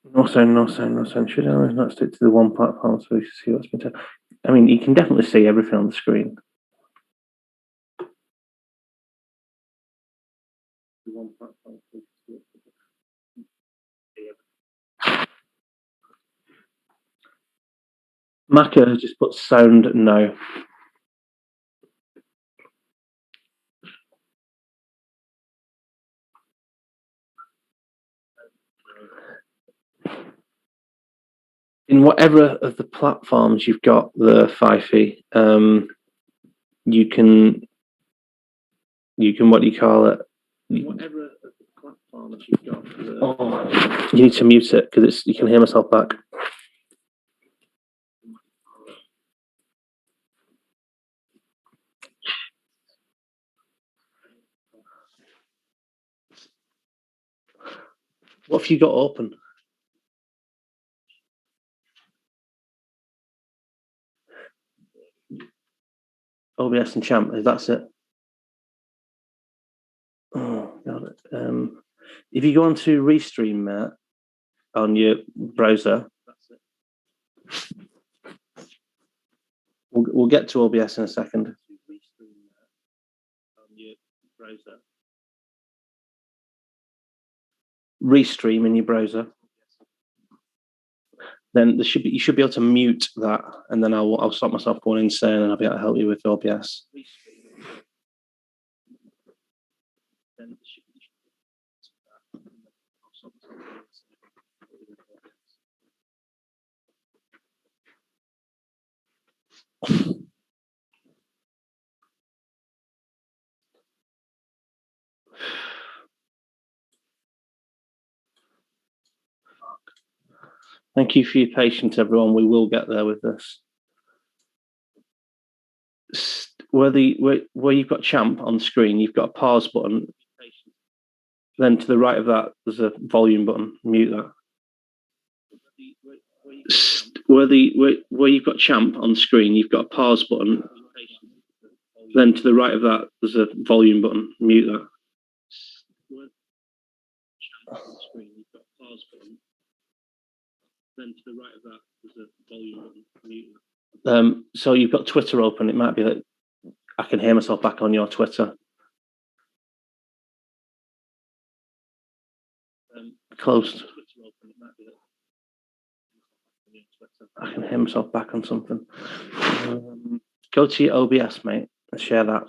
No sound, no sound, no sound. Should I not stick to the one platform so we can see what's been done? I mean, you can definitely see everything on the screen. Maka has just put sound no. In whatever of the platforms you've got the Fifey, you can what do you call it? Whatever of the platforms you've got the, you need to mute it because you can hear myself back. What have you got open? OBS and Champ, that's it. Oh, God. If you go onto Restream on your browser, we'll get to OBS in a second. Restream in your browser. Then you should be able to mute that, and then I'll stop myself going insane, and I'll be able to help you with OBS. Thank you for your patience, everyone. We will get there with this. Where you've got Champ on the screen, you've got a pause button. Then to the right of that, there's a volume button. Mute that. Where you've got Champ on the screen, you've got a pause button. Then to the right of that, there's a volume button. Mute that. Then to the right of that, there's a volume button. Mute that. So you've got Twitter open. It might be that I can hear myself back on your Twitter. Closed. I can hear myself back on something. Go to your OBS, mate, and share that.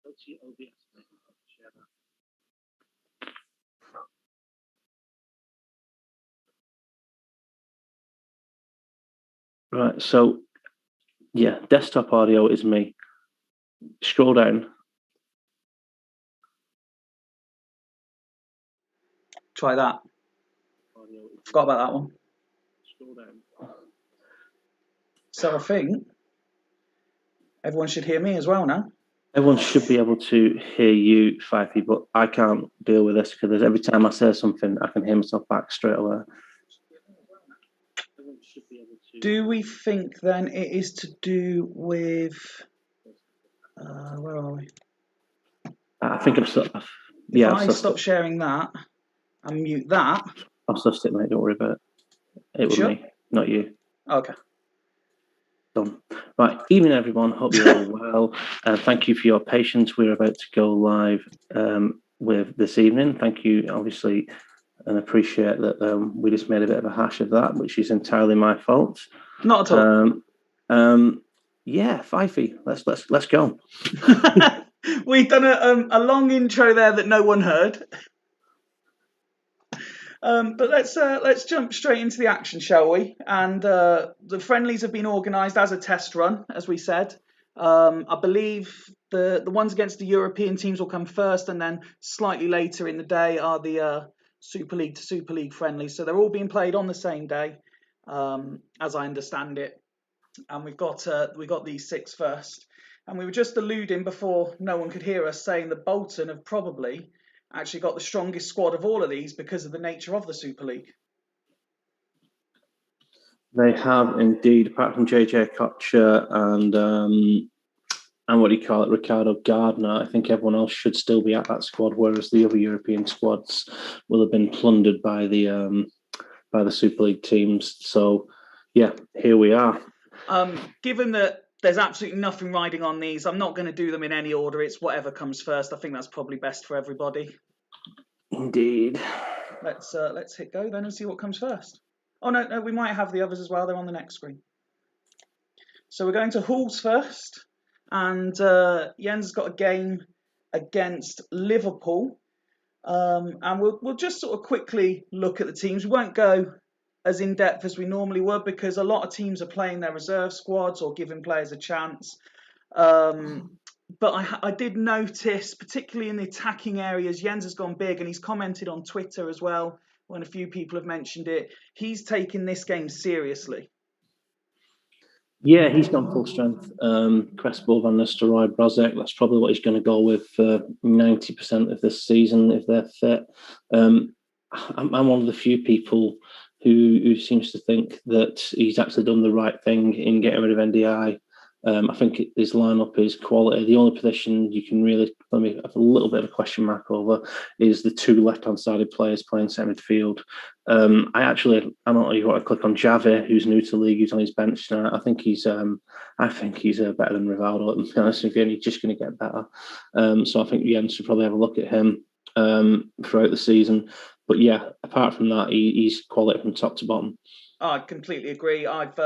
Go to your OBS, mate, and share that. Right, so yeah, desktop audio is me. Scroll down. Try that. Forgot about that one. Scroll down. So I think everyone should hear me as well now. Everyone should be able to hear you, Fifey, but I can't deal with this because every time I say something, I can hear myself back straight away. Do we think then it is to do with... where are we? I think I've stopped. If I stop sharing that and mute that... I'll suss it, mate. Don't worry about it. It was me, not you. Okay. Done. Right, evening everyone. Hope you're all well. Thank you for your patience. We're about to go live with this evening. Thank you, obviously, and appreciate that we just made a bit of a hash of that, which is entirely my fault. Not at all. Yeah, Fifey, let's go. We've done a long intro there that no one heard. But let's jump straight into the action, shall we? And the friendlies have been organised as a test run, as we said. I believe the ones against the European teams will come first, and then slightly later in the day are the Super League to Super League friendlies. So they're all being played on the same day, as I understand it. And we got these 6 first. And we were just alluding before no one could hear us saying that Bolton have probably actually got the strongest squad of all of these because of the nature of the Super League. They have indeed, apart from JJ Kocher and what do you call it, Ricardo Gardner. I think everyone else should still be at that squad, whereas the other European squads will have been plundered by the Super League teams. So, yeah, here we are. Given that there's absolutely nothing riding on these, I'm not going to do them in any order. It's whatever comes first. I think that's probably best for everybody. Indeed. Let's hit go then and see what comes first. Oh no, we might have the others as well. They're on the next screen. So we're going to Halls first, and Jens has got a game against Liverpool, and we'll just sort of quickly look at the teams. We won't go as in depth as we normally would because a lot of teams are playing their reserve squads or giving players a chance. But I did notice, particularly in the attacking areas, Jens has gone big, and he's commented on Twitter as well when a few people have mentioned it. He's taken this game seriously. Yeah, he's gone full strength. Crespo, Van Nistelrooy, Brozek, that's probably what he's going to go with for 90% of this season if they're fit. I'm one of the few people who seems to think that he's actually done the right thing in getting rid of NDI. I think his lineup is quality. The only position you can really have a little bit of a question mark over is the two left-hand-sided players playing centre midfield. I don't know if you want to click on Javi, who's new to the league, who's on his bench tonight. I think he's better than Rivaldo. To be honest with you, and he's just going to get better. So I think Jens should probably have a look at him throughout the season. But yeah, apart from that, he's quality from top to bottom. I completely agree. I've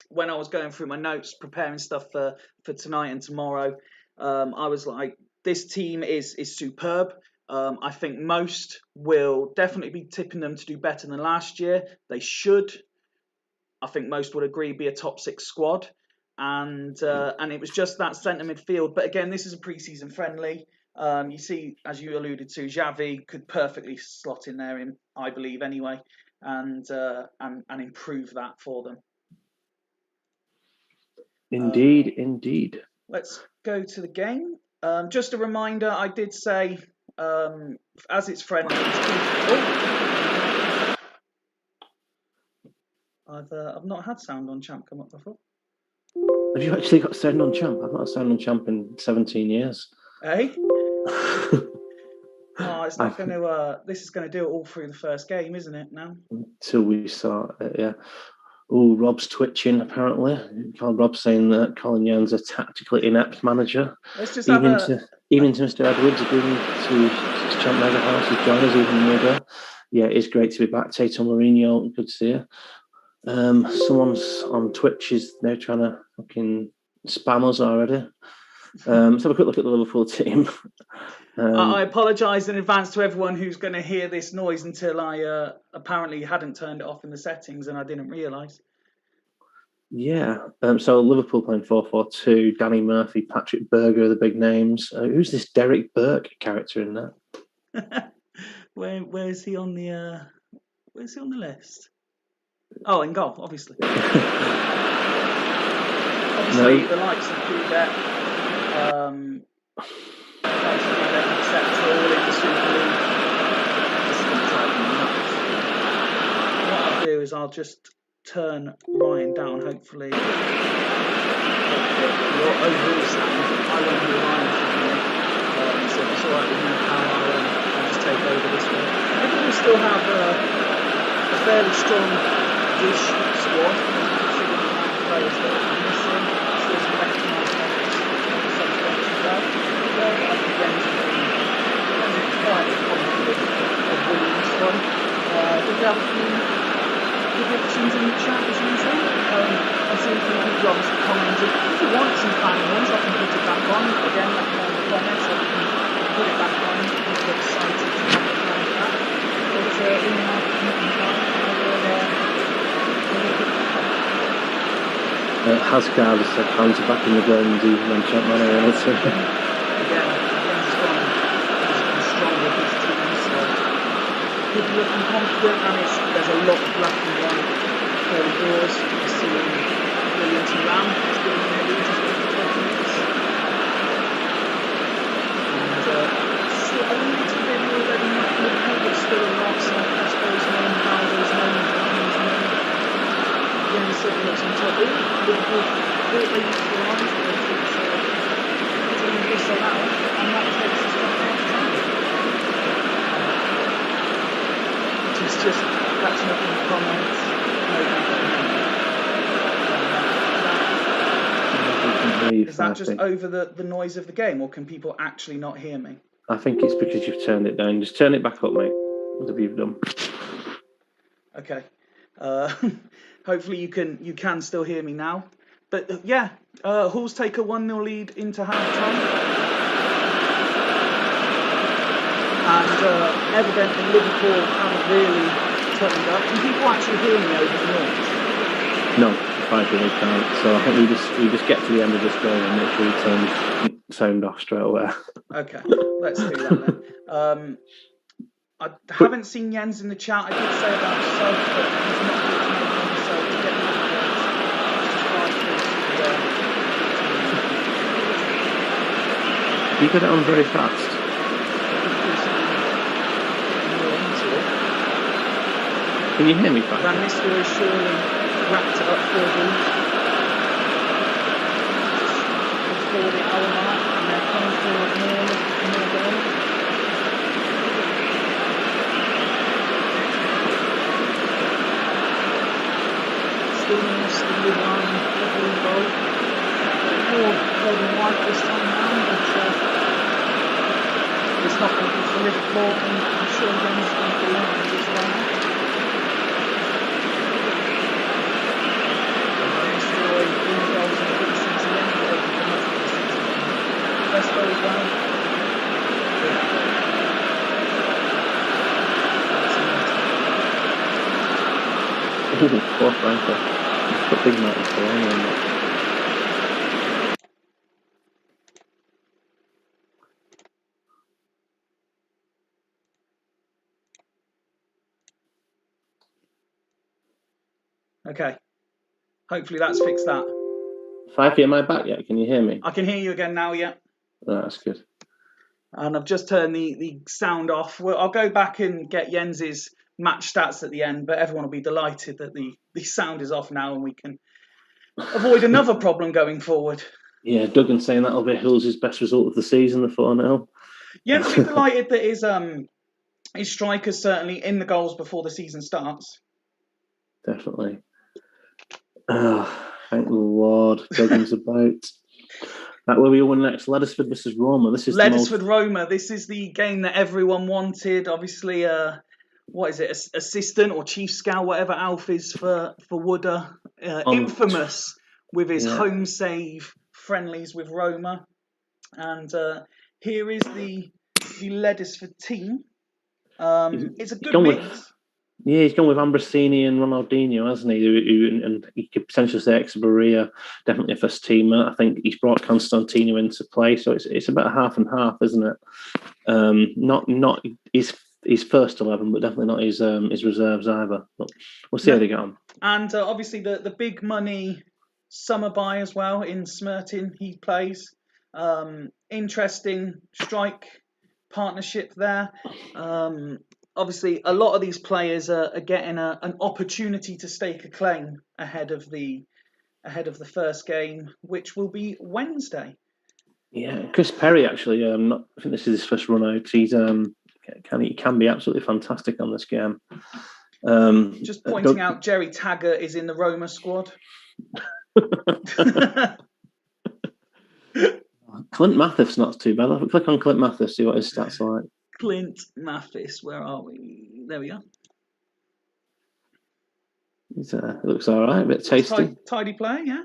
when I was going through my notes, preparing stuff for tonight and tomorrow, I was like, this team is superb. I think most will definitely be tipping them to do better than last year. They should. I think most would agree be a top 6 squad, and it was just that centre midfield. But again, this is a pre-season friendly. You see, as you alluded to, Xavi could perfectly slot in there, I believe anyway, and improve that for them. Indeed. Let's go to the game. Just a reminder, I did say, as it's friendly, I've not had Sound on Champ come up before. Have you actually got Sound on Champ? I've not had Sound on Champ in 17 years. Hey? It's not going to. This is going to do it all through the first game, isn't it? Now. Until we start, yeah. Oh, Rob's twitching, apparently. Rob's saying that Colin Young's a tactically inept manager. Let's just even to Mr. Edwards agreeing to Champ Mega House to join us even more. Yeah, it's great to be back. Tato Mourinho, good to see you. Someone's on Twitch is now trying to fucking spam us already. Let's have a quick look at the Liverpool team. I apologise in advance to everyone who's going to hear this noise until I apparently hadn't turned it off in the settings and I didn't realise. Yeah. So Liverpool playing 4-4-2. Danny Murphy, Patrick Berger are the big names. Who's this Derek Burke character in that? Where's he on the list? Oh, in goal, obviously. The likes of Coudet, etc. all in the Super League. This is going to drive me nuts. What I'll do is I'll just turn Ryan down, hopefully. Your overall sound, I won't hear Ryan for a minute. So if it's alright with you, I'll just take over this one. I think we still have a fairly strong-ish squad, considering the amount of players that are missing. Still some recognised names on the subject as well. I think Jens will be quite confident of winning this one. Did we have a few predictions in the chat as usual? I've seen a few people obviously commented. If you want some planning ones, I can put it back on. Again, let me know in the comments, I can put it back on. People are excited to have a plan for that. But in my time, Hasgard has said fans are back in the ground even on Champ Manor. Again, he's gone strong with his team, so people looking confident, and there's a lot of black and white early doors. We're seeing Williams and Ram is giving them the lead as well for 20 minutes. And still a little bit more than Liverpool, but still a lot. So Crespo's name, Valdo's name, Ryan's name. Again, certainly looks on top. Liverpool thought they used to rise, but they question up in the comments. Is that just over the noise of the game, or can people actually not hear me? I think it's because you've turned it down. Just turn it back up, mate. What have you done? Okay. Hopefully you can still hear me now. But yeah, Hull's take a 1-0 lead into half-time. And evidently Liverpool haven't really turned up. Can people actually hear me over the noise? No, they can't. So I think we just get to the end of this game and make sure we turn sound off straight away. Okay, let's do that then. I haven't seen Jens in the chat. I did say about subs, but he's not here to make any, so to get me the You got it on very fast. Can you hear me fine? Van Nistelrooy surely wrapped it up for Wolves. Before the hour mark, and they're coming forward more goals. Still with one blue goal. More red and white this time round, but it's not going to be for Liverpool, and I'm sure Jens is going to be on as well. As well. Poor Franco. Put big Martin Solano in that. Okay. Hopefully that's fixed that. 5 am I back yet? Can you hear me? I can hear you again now, yeah. Oh, that's good. And I've just turned the sound off. Well, I'll go back and get Jens's match stats at the end, but everyone will be delighted that the sound is off now and we can avoid another problem going forward. Yeah, Duggan saying that'll be Hull's best result of the season, the 4-0. Jens will be delighted that his striker's certainly in the goals before the season starts. Definitely. Oh, thank the Lord. Duggan's about. That will be won next. Leddersford versus Roma. This is Roma. This is the game that everyone wanted. Obviously, what is it? Assistant or chief scout, whatever Alf is for Wooder. Infamous with his home save friendlies with Roma. And here is the Leddersford team. It's a good mix. He's gone with Ambrosini and Ronaldinho, hasn't he? And he could potentially say Ex-Barria, definitely a first teamer. I think he's brought Constantino into play, so it's about half and half, isn't it? Not his first 11, but definitely not his reserves either. But we'll see how they get on. And obviously the big money summer buy as well in Smertin. He plays. Interesting strike partnership there. Obviously, a lot of these players are getting an opportunity to stake a claim ahead of the first game, which will be Wednesday. Yeah, Chris Perry actually. I think this is his first run out. He can be absolutely fantastic on this game. Just pointing out, Jerry Taggart is in the Roma squad. Clint Mathis not too bad. I'll click on Clint Mathis, see what his stats are like. Clint Mathis, where are we? There we are. It looks all right, a bit tasty. Tidy play, yeah.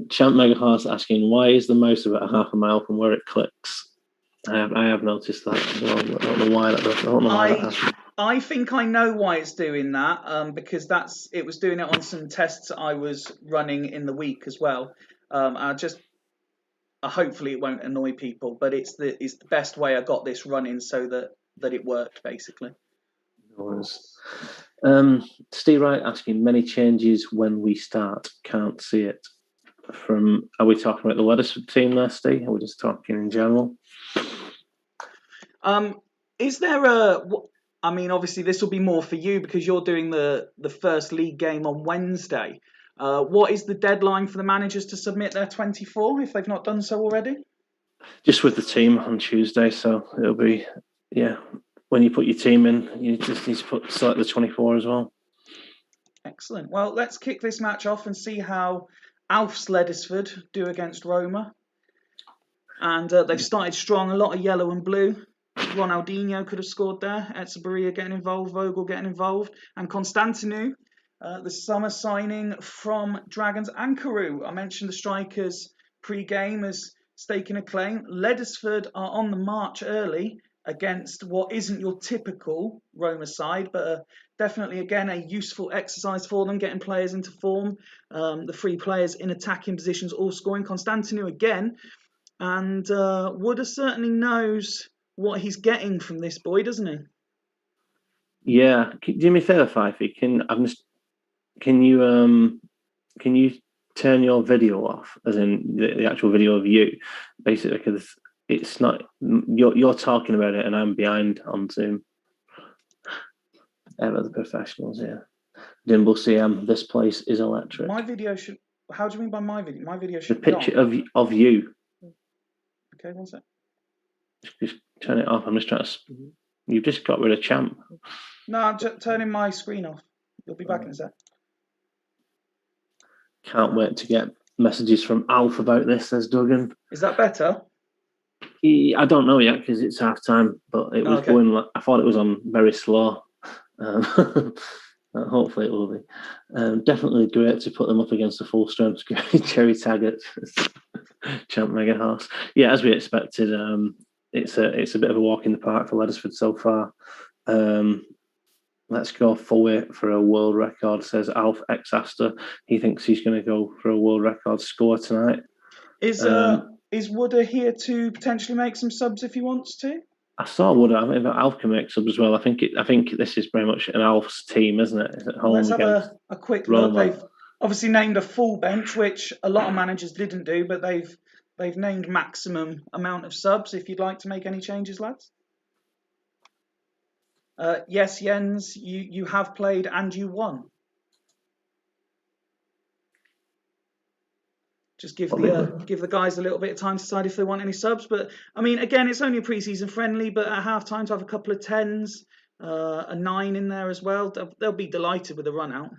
Champ Megahorse asking, why is the mouse about half a mile from where it clicks? I have noticed that. I don't know why that happens. I think I know why it's doing that, because it was doing it on some tests I was running in the week as well. Hopefully it won't annoy people, but it's the best way I got this running so that it worked basically. Steve Wright asking, many changes when we start, can't see it. Are we talking about the Leddersford team there, Steve? Or are we just talking in general? Is there obviously this will be more for you because you're doing the first league game on Wednesday. What is the deadline for the managers to submit their 24 if they've not done so already? Just with the team on Tuesday, so it'll be, when you put your team in, you just need to select the 24 as well. Excellent. Well, let's kick this match off and see how Alf's Ledisford do against Roma. And they've started strong, a lot of yellow and blue. Ronaldinho could have scored there. Etsabaria getting involved, Vogel getting involved. And Constantinou, the summer signing from Dragons. Ankaru, I mentioned the strikers pre-game as staking a claim. Ledisford are on the march early against what isn't your typical Roma side, but definitely, again, a useful exercise for them, getting players into form. The three players in attacking positions all scoring. Constantinou again. And Wooder certainly knows what he's getting from this boy, doesn't he? Yeah. Do me a favour, Fifey. Can you turn your video off, as in the actual video of you, basically, because it's not you're talking about it and I'm behind on Zoom. Ever the professionals here. Dimble CM, this place is electric. My video should. How do you mean by my video? My video The should picture be on. of you. Okay, one sec. Just turn it off. I'm just trying to. You've just got rid of Champ. No, I'm just turning my screen off. You'll be back in a sec. Can't wait to get messages from Alf about this, says Duggan. Is that better? I don't know yet because it's half time, but it was going. I thought it was on very slow. Hopefully it will be. Definitely great to put them up against the full strength Cherry Taggart, Champ Mega Horse. Yeah, as we expected, it's a bit of a walk in the park for Ledisford so far. Let's go full weight for a world record, says Alf X Aster. He thinks he's going to go for a world record score tonight. Is Wooder here to potentially make some subs if he wants to? I saw Wooder. I mean, Alf can make subs as well. I think this is very much an Alf's team, isn't it? At home. Let's have a quick look. They've obviously named a full bench, which a lot of managers didn't do, but they've named maximum amount of subs. If you'd like to make any changes, lads. Yes, Jens, you have played and you won. Just give the guys a little bit of time to decide if they want any subs. But, I mean, again, it's only a pre-season friendly, but at half-time to have a couple of 10s, a 9 in there as well, they'll be delighted with the run-out.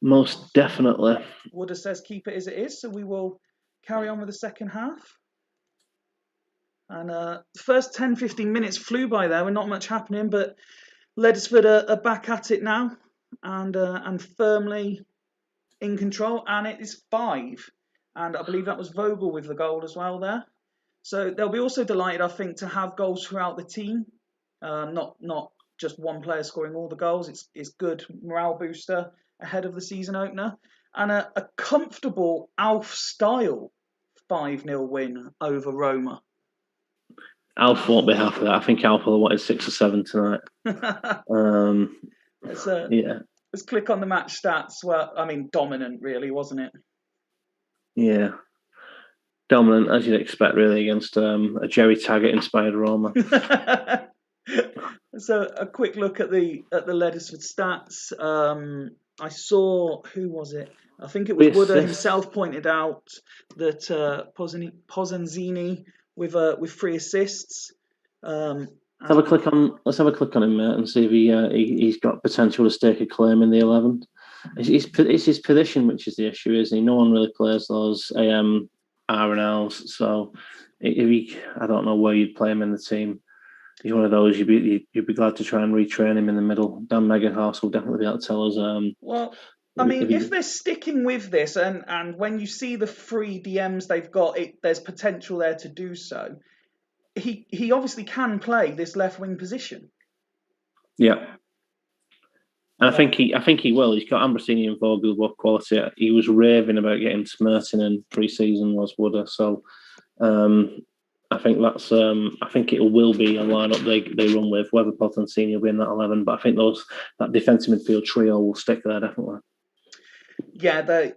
Most definitely. Wooder says keep it as it is, so we will carry on with the second half. And the first 10-15 minutes flew by there with not much happening, but Ledisford are back at it now and firmly in control, and it is 5. And I believe that was Vogel with the goal as well there. So they'll be also delighted, I think, to have goals throughout the team, not just one player scoring all the goals. It's good morale booster ahead of the season opener. And a comfortable Alf-style 5-0 win over Roma. Alf won't be happy with that. I think Alf will have wanted 6 or 7 tonight. Let's click on the match stats. Well, I mean, dominant, really, wasn't it? Yeah. Dominant, as you'd expect, really, against a Jerry Taggart-inspired Roma. So, a quick look at the Ledisford stats. I saw, who was it? I think it was Wooder himself pointed out that Pozzanzini with 3 assists. Let's have a click on him, mate, and see if he's got potential to stake a claim in the 11. It's his position which is the issue, isn't he? No one really plays those AM R&Ls, so I don't know where you'd play him in the team. He's one of those you'd be glad to try and retrain him in the middle. Dan Meganhorst will definitely be able to tell us. Well, I mean, if they're sticking with this, and when you see the 3 DMs they've got, there's potential there to do so. He obviously can play this left wing position. Yeah, and I think he will. He's got Ambrosini and Vogel both quality. He was raving about getting Smertin in pre-season, was Wooder. So I think that's. I think it will be a lineup they run with. Whether Potencini will be in that 11, but I think that defensive midfield trio will stick there definitely. Yeah,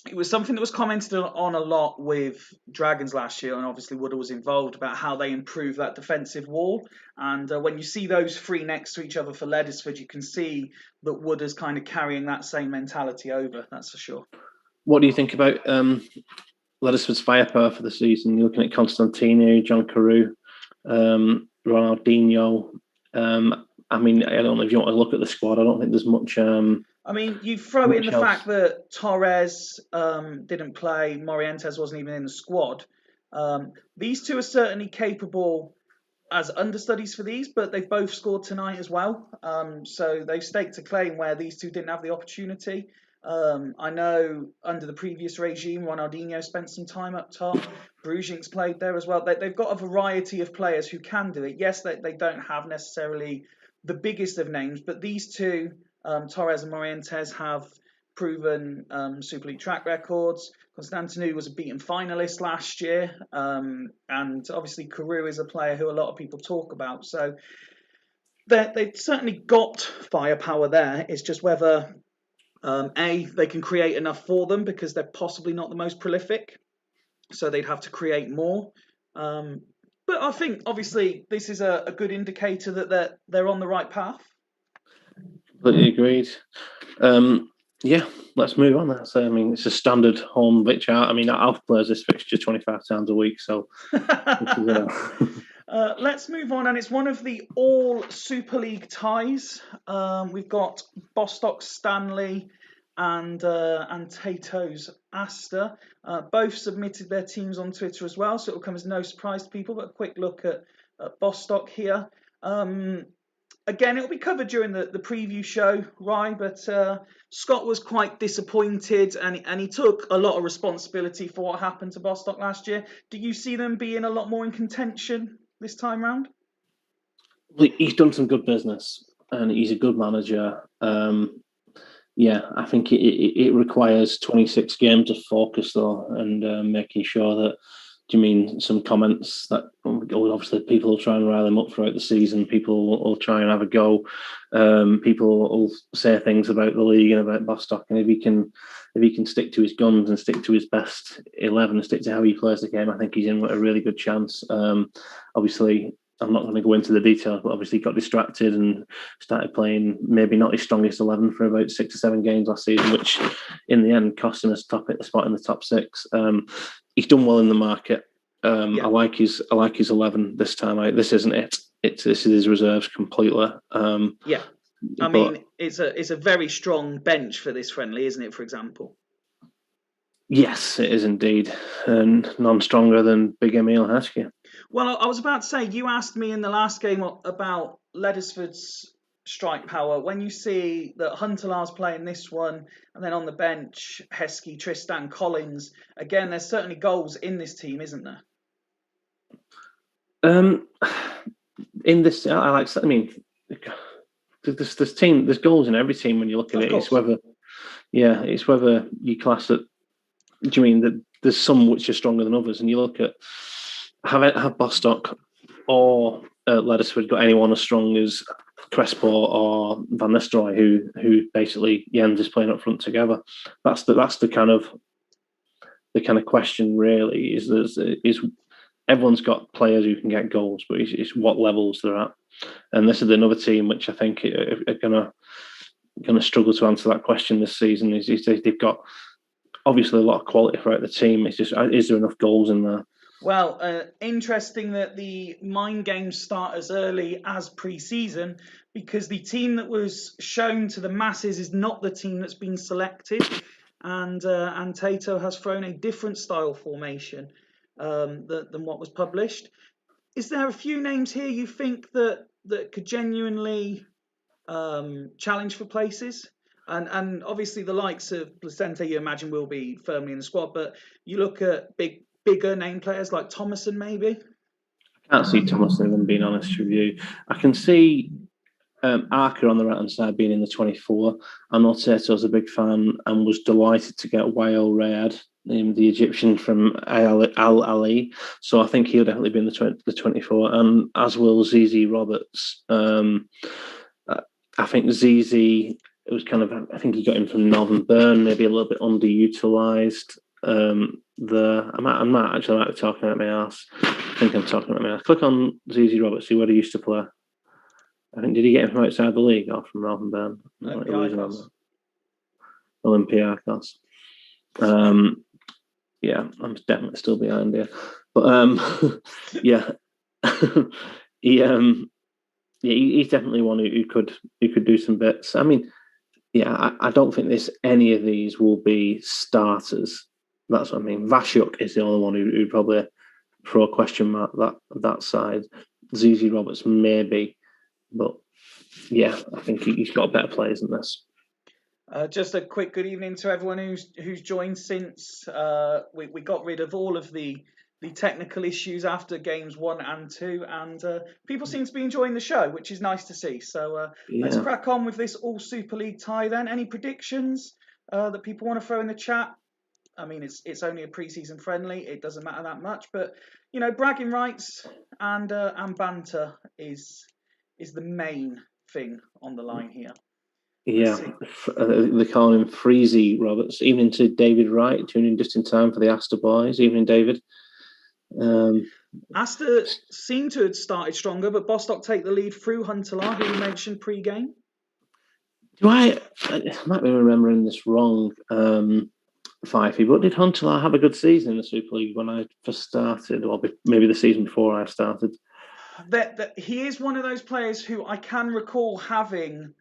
it was something that was commented on a lot with Dragons last year, and obviously Wooder was involved about how they improve that defensive wall. And when you see those 3 next to each other for Ledisford, you can see that Wooder's kind of carrying that same mentality over. That's for sure. What do you think about Ledisford's firepower for the season? You're looking at Constantino, John Carew, Ronaldinho. I mean, I don't know if you want to look at the squad. I don't think there's much. I mean, you throw in the fact that Torres didn't play, Morientes wasn't even in the squad. These two are certainly capable as understudies for these, but they've both scored tonight as well. So they've staked a claim where these two didn't have the opportunity. I know under the previous regime, Ronaldinho spent some time up top. Bruging's played there as well. They've got a variety of players who can do it. Yes, they don't have necessarily the biggest of names, but these two, Torres and Morientes, have proven Super League track records. Constantinu was a beaten finalist last year, and obviously Carew is a player who a lot of people talk about. So they've certainly got firepower there. It's just whether they can create enough for them, because they're possibly not the most prolific, so they'd have to create more. But I think obviously this is a good indicator that they're on the right path. Completely agreed. Yeah, let's move on. I mean, it's a standard home victory. I mean, Alf plays this fixture 25 times a week, so. Let's move on, and it's one of the all Super League ties. We've got Bostock Stanley and Tato's Asta. Both submitted their teams on Twitter as well, so it'll come as no surprise to people. But a quick look at Bostock here. Again, it'll be covered during the preview show, Rye, but Scott was quite disappointed, and he took a lot of responsibility for what happened to Bostock last year. Do you see them being a lot more in contention this time round? Well, he's done some good business, and he's a good manager. Yeah, I think it requires 26 games of focus, though, and making sure that. Do you mean some comments that obviously people will try and rile him up throughout the season? People will try and have a go. People will say things about the league and about Bostock, and if he can stick to his guns and stick to his best 11 and stick to how he plays the game, I think he's in with a really good chance. Obviously, I'm not going to go into the details, but obviously got distracted and started playing maybe not his strongest 11 for about 6 or 7 games last season, which in the end cost him a spot in the top 6. He's done well in the market. Yeah. I like his 11 this time. This isn't it. This is his reserves completely. Yeah, I mean it's a very strong bench for this friendly, isn't it? For example. Yes, it is indeed, and none stronger than Big Emil Heskey. Well, I was about to say, you asked me in the last game about Leddersford's strike power. When you see that Huntelaar's playing this one, and then on the bench, Heskey, Tristan, Collins, again, there's certainly goals in this team, isn't there? In this, I mean, there's goals in every team when you look at it. It's whether you class it. Do you mean that there's some which are stronger than others? And you look at have Bostock or Leddersford got anyone as strong as Crespo or Van Nistelrooy, who basically Jens is playing up front together? That's the kind of question really. Is everyone's got players who can get goals, but it's what levels they're at. And this is another team which I think are going to struggle to answer that question this season. Is they've got obviously a lot of quality throughout the team. It's just, is there enough goals in there? Well, interesting that the mind games start as early as pre-season, because the team that was shown to the masses is not the team that's been selected, and Tato has thrown a different style formation than what was published. Is there a few names here you think that could genuinely challenge for places? And obviously the likes of Placenta, you imagine, will be firmly in the squad, but you look at bigger name players like Thomason, maybe? I can't see Thomason, if I'm being honest with you. I can see Arca on the right-hand side being in the 24. I know Tato's a big fan and was delighted to get Wael Rayad, the Egyptian from Al Ali. So I think he'll definitely be in the 24, and as will ZZ Roberts. I think ZZ, it was I think he got him from Northern Burn, maybe a little bit underutilised. I'm not actually talking about my ass. I think I'm talking about my ass. Click on ZZ Roberts, see where he used to play. I think, did he get him from outside the league or from Northern Burn? Olympiacos. Yeah, I'm definitely still behind here. But yeah, he yeah, he's definitely one who could do some bits. I mean, yeah, I don't think there's any of these will be starters. That's what I mean. Vashuk is the only one who probably throw a question mark that side. ZZ Roberts maybe, but yeah, I think he's got better players than this. Just a quick good evening to everyone who's joined since we got rid of all of the technical issues after games 1 and 2, and people seem to be enjoying the show, which is nice to see. So let's crack on with this All Super League tie then. Any predictions that people want to throw in the chat? I mean, it's only a pre-season friendly. It doesn't matter that much, but you know, bragging rights and banter is the main thing on the line here. Yeah, they call him Freezy Roberts. Evening to David Wright, tuning in just in time for the Astor boys. Evening, David. Astor seemed to have started stronger, but Bostock take the lead through Huntelaar, who we mentioned pre-game. I might be remembering this wrong, Fifey, but did Huntelaar have a good season in the Super League when I first started, or maybe the season before I started? He is one of those players who I can recall having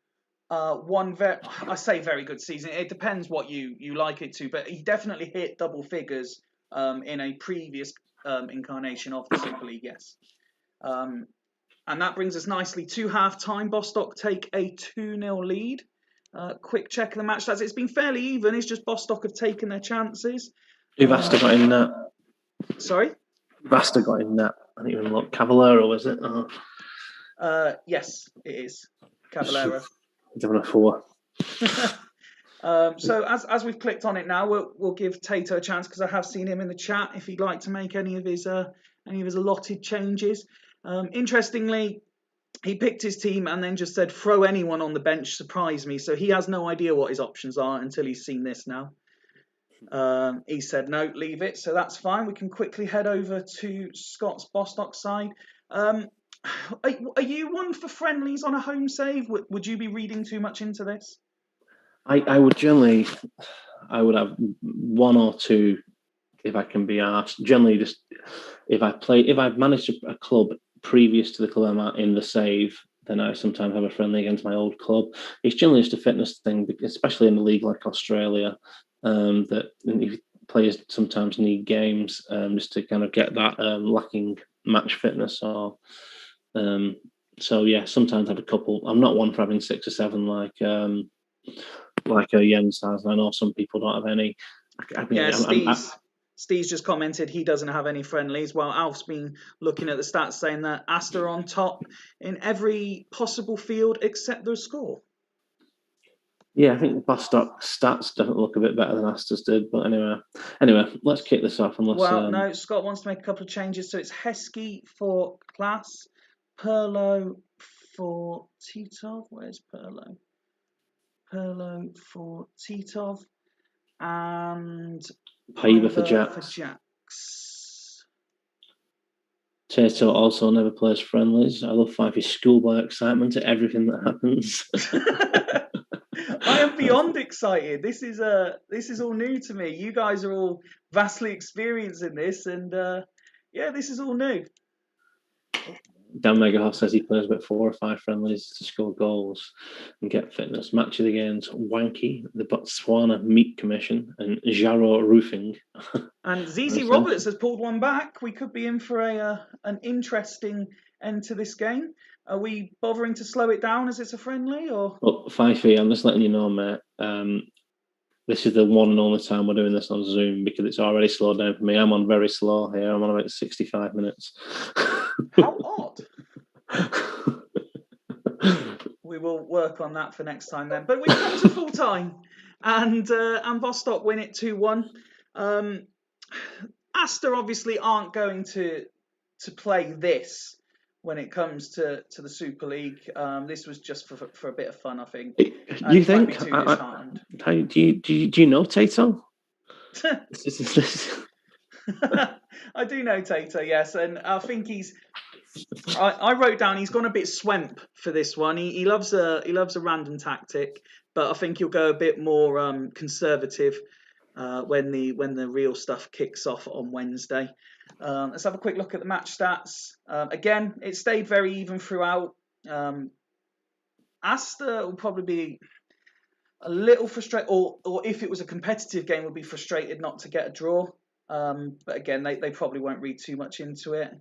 I say very good season. It depends what you like it to, but he definitely hit double figures in a previous incarnation of the Super League, yes. And that brings us nicely to half-time. Bostock take a 2-0 lead. Quick check of the match stats. It's been fairly even. It's just Bostock have taken their chances. Who've Astor got in that? Sorry? Who've Astor got in that? I don't even look. Cavallero, is it? Yes, it is. Cavallero. Given a 4. So as we've clicked on it now, we'll give Tato a chance, because I have seen him in the chat if he'd like to make any of his allotted changes. Interestingly, he picked his team and then just said throw anyone on the bench, surprise me. So he has no idea what his options are until he's seen this now. He said no, leave it. So that's fine. We can quickly head over to Scott's Bostock side. Are you one for friendlies on a home save? Would you be reading too much into this? I would generally, I would have 1 or 2 if I can be asked. Generally, just if I've managed a club previous to the club I'm at in the save, then I sometimes have a friendly against my old club. It's generally just a fitness thing, especially in a league like Australia, that players sometimes need games just to kind of get that lacking match fitness. Or so yeah, sometimes I have a couple. I'm not one for having 6 or 7 like Jens has. I know some people don't have any. Steve's just commented he doesn't have any friendlies, while Alf's been looking at the stats saying that Astor on top in every possible field except the score. Yeah, I think Bostock stats definitely look a bit better than Astor's did. But anyway, let's kick this off. No, Scott wants to make a couple of changes. So it's Heskey for Class, Perlo for Titov. Where's Perlo? Perlo for Titov, and Piver for Jax. Tato also never plays friendlies. I love Fifey's schoolboy excitement at everything that happens. I am beyond excited. This is all new to me. You guys are all vastly experienced in this, and this is all new. Dan Megahoff says he plays about 4 or 5 friendlies to score goals and get fitness. Matches against Wanky, the Botswana Meat Commission, and Jarro Roofing. And ZZ Roberts has pulled one back. We could be in for an interesting end to this game. Are we bothering to slow it down as it's a friendly, or? Well, Fifey, I'm just letting you know, mate. This is the one and only time we're doing this on Zoom because it's already slowed down for me. I'm on very slow here. I'm on about 65 minutes. How odd. We will work on that for next time then. But we've come to full time, and Bostock win it 2-1. Astor obviously aren't going to play this when it comes to the Super League. This was just for a bit of fun, I think. You think? Do you know Tato? I do know Tato, yes, and I think I wrote down he's gone a bit swemp for this one. He loves a random tactic, but I think he'll go a bit more conservative. when the real stuff kicks off on Wednesday. Let's have a quick look at the match stats. Again, it stayed very even throughout. Astor will probably be a little frustrated, or if it was a competitive game, would be frustrated not to get a draw. But again, they probably won't read too much into it.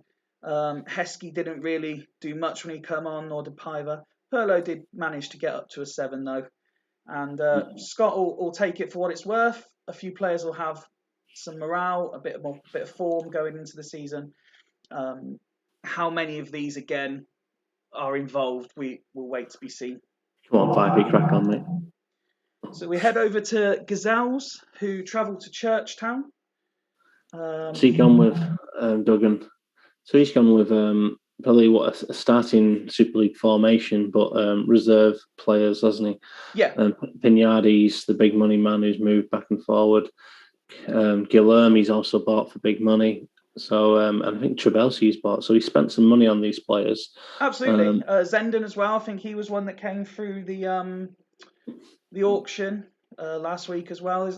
Heskey didn't really do much when he come on, nor did Piver. Perlo did manage to get up to a 7 though, and Scott will take it for what it's worth. A few players will have some morale, a bit of form going into the season. How many of these again are involved? We will wait to be seen. Come on, 5 crack on, mate. So we head over to Gazelles, who travel to Churchtown. So he's gone with Duggan. So he's gone with probably a starting Super League formation, but reserve players, hasn't he? Yeah. Pignardi's the big money man who's moved back and forward. Guilherme's also bought for big money. So I think Trabelsi's bought. So he spent some money on these players. Absolutely. Zenden as well. I think he was one that came through the auction last week as well.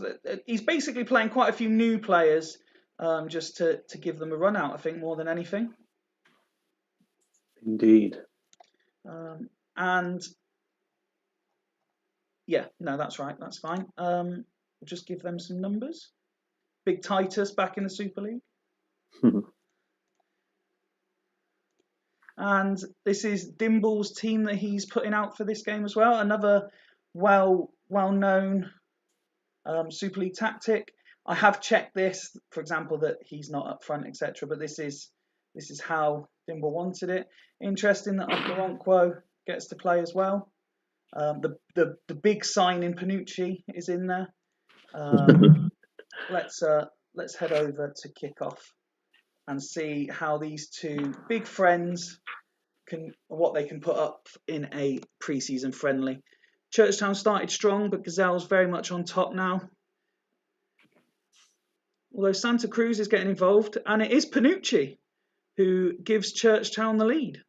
He's basically playing quite a few new players just to give them a run out, I think, more than anything. Indeed. And yeah, no, that's right. That's fine. We'll just give them some numbers. Big Titus back in the Super League. And this is Dimble's team that he's putting out for this game as well. Another well-known Super League tactic. I have checked this, for example, that he's not up front, etc. But this is how Dimble wanted it. Interesting that Okoronkwo gets to play as well. The big sign in Panucci is in there. Let's head over to kickoff and see how these two big friends what they can put up in a pre-season friendly. Churchtown started strong, but Gazelle's very much on top now. Although Santa Cruz is getting involved, and it is Panucci who gives Churchtown the lead.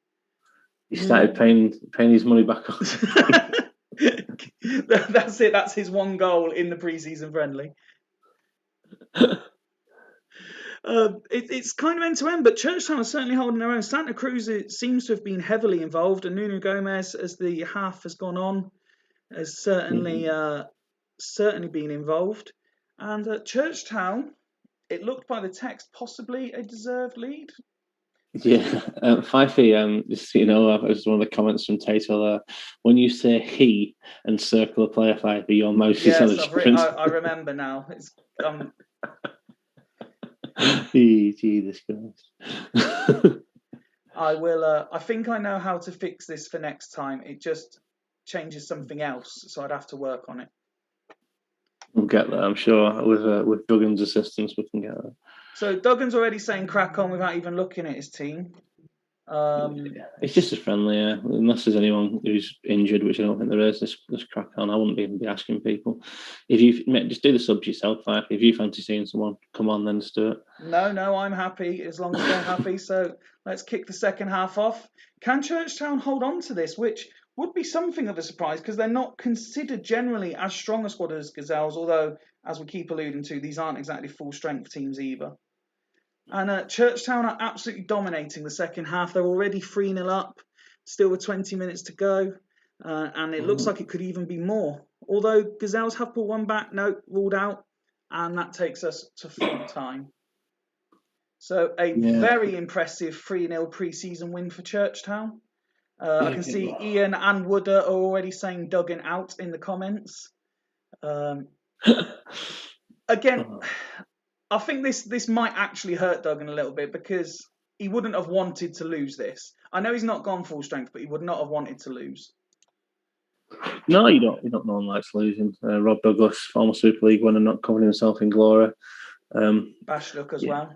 He started paying his money back on. That's it. That's his one goal in the pre-season friendly. It's kind of end-to-end, but Churchtown is certainly holding their own. Santa Cruz seems to have been heavily involved, and Nuno Gomez, as the half has gone on, has certainly been involved. And Churchtown, it looked by the text possibly a deserved lead. Yeah, Fifey, just, it was one of the comments from Tato there. When you say he and circle a player, Fifey, your mouse is on the I remember now. It's Jesus Christ. I will. I think I know how to fix this for next time. It just changes something else, so I'd have to work on it. We'll get there, I'm sure. With Duggan's assistance, we can get there. So Duggan's already saying crack on without even looking at his team. It's just as friendly, yeah. Unless there's anyone who's injured, which I don't think there is. Let's crack on. I wouldn't even be asking people. If you just do the subs yourself, Fife. If you fancy seeing someone, come on, then let's do it. No, I'm happy as long as they're happy. So let's kick the second half off. Can Churchtown hold on to this, which would be something of a surprise because they're not considered generally as strong a squad as Gazelles, although, as we keep alluding to, these aren't exactly full-strength teams either. And Churchtown are absolutely dominating the second half. They're already 3-0 up, still with 20 minutes to go. And it looks like it could even be more. Although Gazelles have put one back, no, ruled out. And that takes us to full time. So very impressive 3-0 pre-season win for Churchtown. I can see Ian and Wooder are already saying Duggan out in the comments. Again, I think this might actually hurt Duggan a little bit because he wouldn't have wanted to lose this. I know he's not gone full strength, but he would not have wanted to lose. No, you don't. You don't. No one likes losing. Rob Douglas, former Super League winner, not covering himself in glory. Bashlook as well.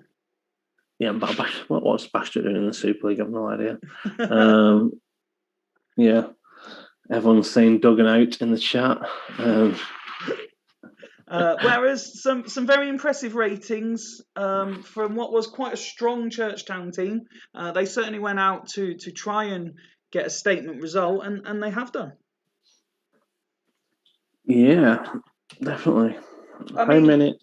Yeah, but what's Bashlook doing in the Super League? I've no idea. Yeah, everyone's saying Duggan out in the chat. Whereas some very impressive ratings from what was quite a strong Churchtown team. They certainly went out to try and get a statement result, and they have done. Yeah, definitely. How many?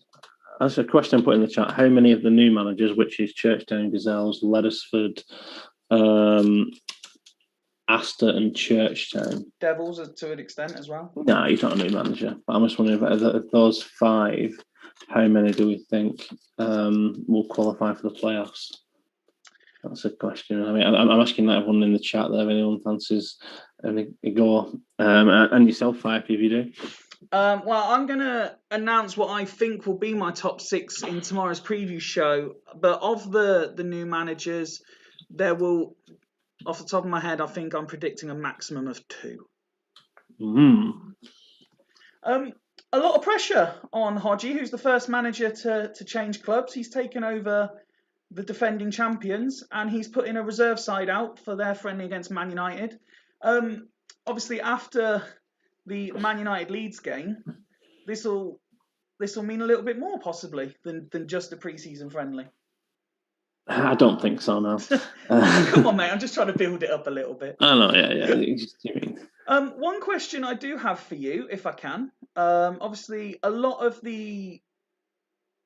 That's a question I put in the chat. How many of the new managers, which is Churchtown Gazelles, Leddersford, Astor, and Churchtown? Devils to an extent as well. No, he's not a new manager. But I'm just wondering if those 5, how many do we think will qualify for the playoffs? That's a question. I mean, I'm asking that everyone in the chat there. If anyone fancies a go, and yourself, 5 if you do. Well, I'm going to announce what I think will be my top 6 in tomorrow's preview show. But of the new managers, there will, off the top of my head, I think I'm predicting a maximum of 2. A lot of pressure on Hodgie, who's the first manager to change clubs. He's taken over the defending champions, and he's put in a reserve side out for their friendly against Man United. Obviously, after the Man United Leeds game, this will mean a little bit more possibly than just a pre-season friendly. I don't think so. No. Come on, mate. I'm just trying to build it up a little bit. I know. Yeah. One question I do have for you, if I can. Obviously, a lot of the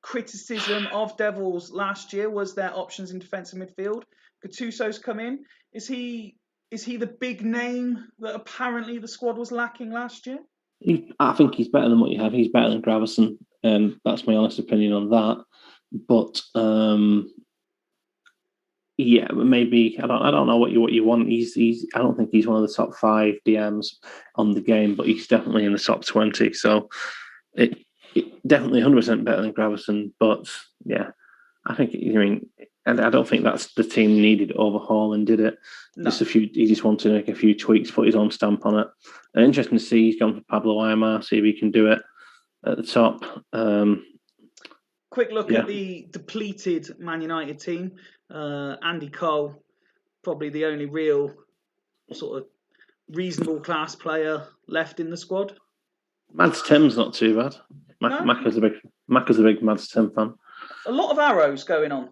criticism of Devils last year was their options in defensive midfield. Gattuso's come in. Is he the big name that apparently the squad was lacking last year? I think he's better than what you have. He's better than Gravison, and that's my honest opinion on that. But yeah, maybe I don't know what you want. He's I don't think he's one of the top 5 DMs on the game, but he's definitely in the top 20. So it definitely 100% better than Gravison. But yeah, I think and I don't think that's the team needed overhauling, did it? No. He just wanted to make a few tweaks, put his own stamp on it. Interesting to see he's gone for Pablo Aimar, see if he can do it at the top. Quick look at the depleted Man United team. Andy Cole, probably the only real sort of reasonable class player left in the squad. Mads Tim's not too bad. Macca's a big Mads Tim fan. A lot of arrows going on.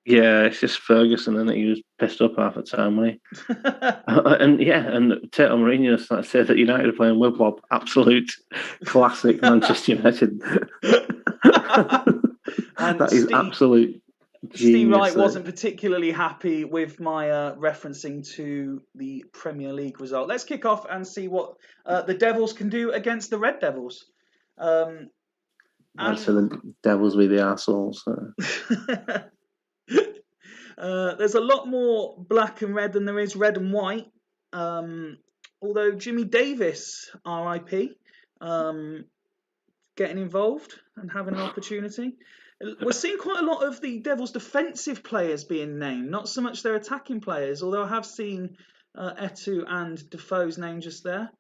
Yeah, it's just Ferguson, and he was pissed up half the time, wasn't he? and Tito Mourinho said that United are playing Wibwob, absolute classic Manchester United. That is absolute genius. Steve Wright wasn't particularly happy with my referencing to the Premier League result. Let's kick off and see what the Devils can do against the Red Devils. I'd say the Devils be the arseholes. There's a lot more black and red than there is red and white. Although Jimmy Davis, RIP, getting involved and having an opportunity. We're seeing quite a lot of the Devils' defensive players being named, not so much their attacking players, although I have seen Etu and Defoe's name just there.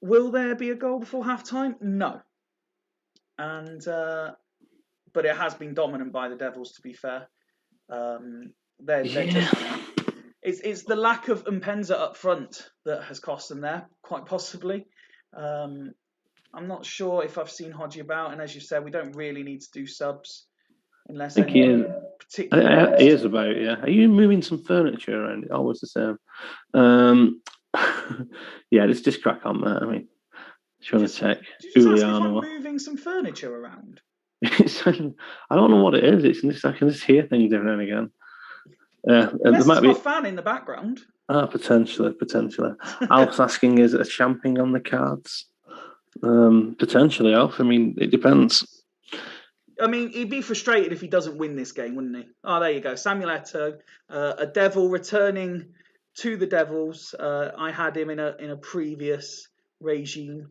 Will there be a goal before half-time? No. But it has been dominant by the Devils, to be fair. It's the lack of Mpenza up front that has cost them there, quite possibly. I'm not sure if I've seen Hodgie about, and as you said, we don't really need to do subs unless I think he is. He is about, yeah. Are you moving some furniture around? Always the same. Yeah, let's just crack on, mate. I mean, trying to check. Did you just ask if I'm moving some furniture around? I don't know what it is. I can just hear things every now and again. There might be a fan in the background. Potentially. Alf's asking, is it a champing on the cards? Potentially, Alf. I mean, it depends. I mean, he'd be frustrated if he doesn't win this game, wouldn't he? Oh, there you go. Samuel Eto'o, a Devil returning to the Devils. I had him in a previous regime.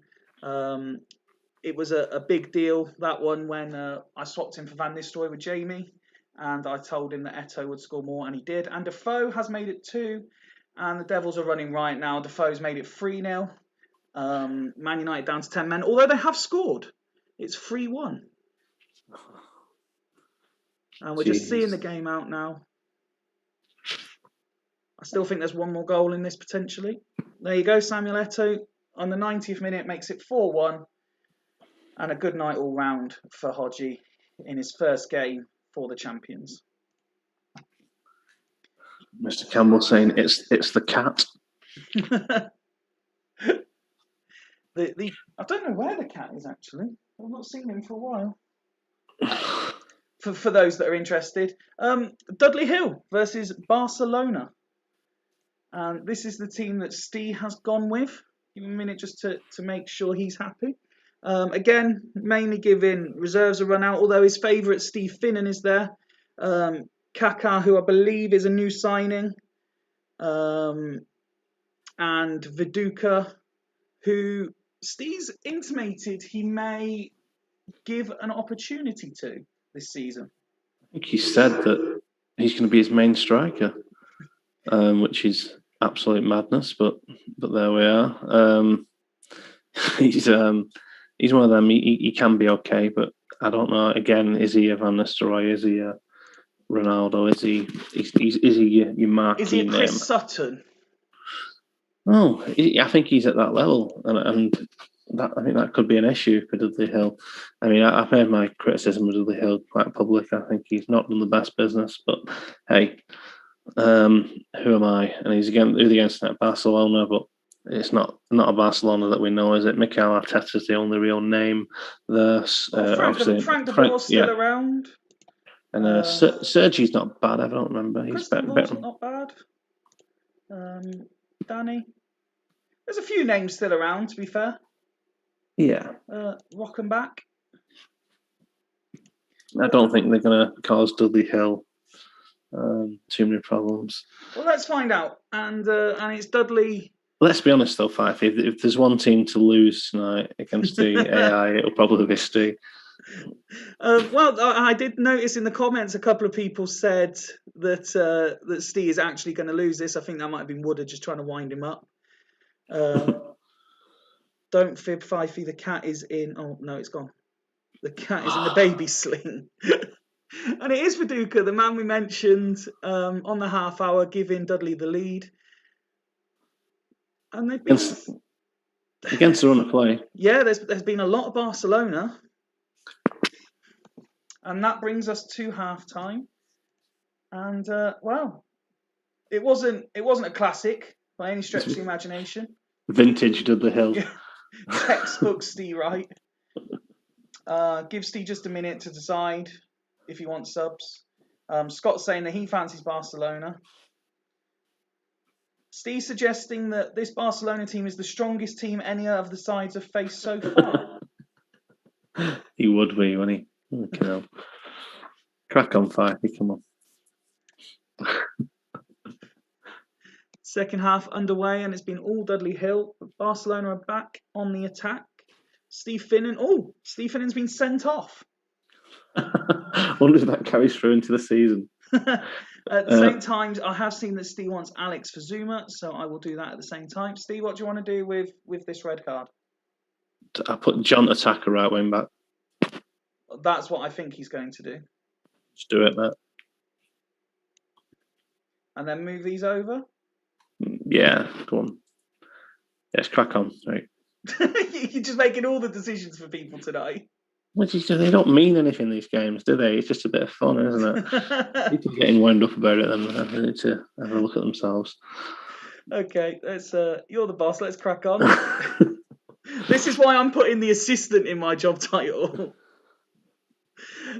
It was a big deal, that one, when I swapped him for Van Nistelrooy with Jamie, and I told him that Eto'o would score more, and he did. And Defoe has made it 2, and the Devils are running right now. Defoe's made it 3-0. Man United down to 10 men, although they have scored. It's 3-1. And we're just seeing the game out now. I still think there's one more goal in this, potentially. There you go, Samuel Eto'o. On the 90th minute, makes it 4-1. And a good night all round for Hodgie in his first game for the champions. Mr. Campbell saying it's the cat. I don't know where the cat is actually. I've not seen him for a while. For those that are interested, Dudley Hill versus Barcelona, and this is the team that Steve has gone with. Give him a minute just to make sure he's happy. Again, mainly giving reserves a run out, although his favourite Steve Finnan is there. Kaká, who I believe is a new signing, and Viduka, who Steve's intimated he may give an opportunity to this season. I think he said that he's going to be his main striker, which is absolute madness. But there we are. He's one of them. He can be okay, but I don't know. Again, is he a Van Nistelrooy? Is he a Ronaldo? Is he your marquee Is he a Chris name? Sutton? No, I think he's at that level, and that, I think that could be an issue for Dudley Hill. I mean, I've made my criticism of Dudley Hill quite public. I think he's not done the best business, but hey, who am I? And he's against Barcelona, but it's not a Barcelona that we know, is it? Mikel Arteta's the only real name there. Frank de Boer's still around. And Sergi's not bad. I don't remember. He's better. Not bad. Danny. There's a few names still around, to be fair. Yeah. Rockenbach. I don't think they're going to cause Dudley Hill too many problems. Well, let's find out. And it's Dudley. Let's be honest, though, Fife. If there's one team to lose tonight against the AI, it'll probably be Steve. Well, I did notice in the comments a couple of people said that Steve is actually going to lose this. I think that might have been Wooder just trying to wind him up. Don't fib, Fifey. The cat is in. Oh no, it's gone. The cat is in the baby sling. And it is Viduka, the man we mentioned on the half hour, giving Dudley the lead. And they've been against the run of play. Yeah, there's been a lot of Barcelona. And that brings us to half time. And well, it wasn't a classic by any stretch of the imagination. Vintage Dudley Hill. Textbook Steve Wright. Give Steve just a minute to decide if he wants subs. Scott's saying that he fancies Barcelona. Steve suggesting that this Barcelona team is the strongest team any of the sides have faced so far. He would be, wouldn't he? Okay, no. Crack on, Fifey, come on. Second half underway, and it's been all Dudley Hill. Barcelona are back on the attack. Steve Finnan's been sent off. I wonder if that carries through into the season. At the same time, I have seen that Steve wants Alex for Zuma, so I will do that at the same time. Steve, what do you want to do with this red card? I put John Attacker right wing back. That's what I think he's going to do. Just do it, mate. And then move these over? Yeah, go on. Let's crack on. Right. You're just making all the decisions for people today. They don't mean anything, these games, do they? It's just a bit of fun, isn't it? People getting wound up about it, then they need to have a look at themselves. Okay, you're the boss. Let's crack on. This is why I'm putting the assistant in my job title.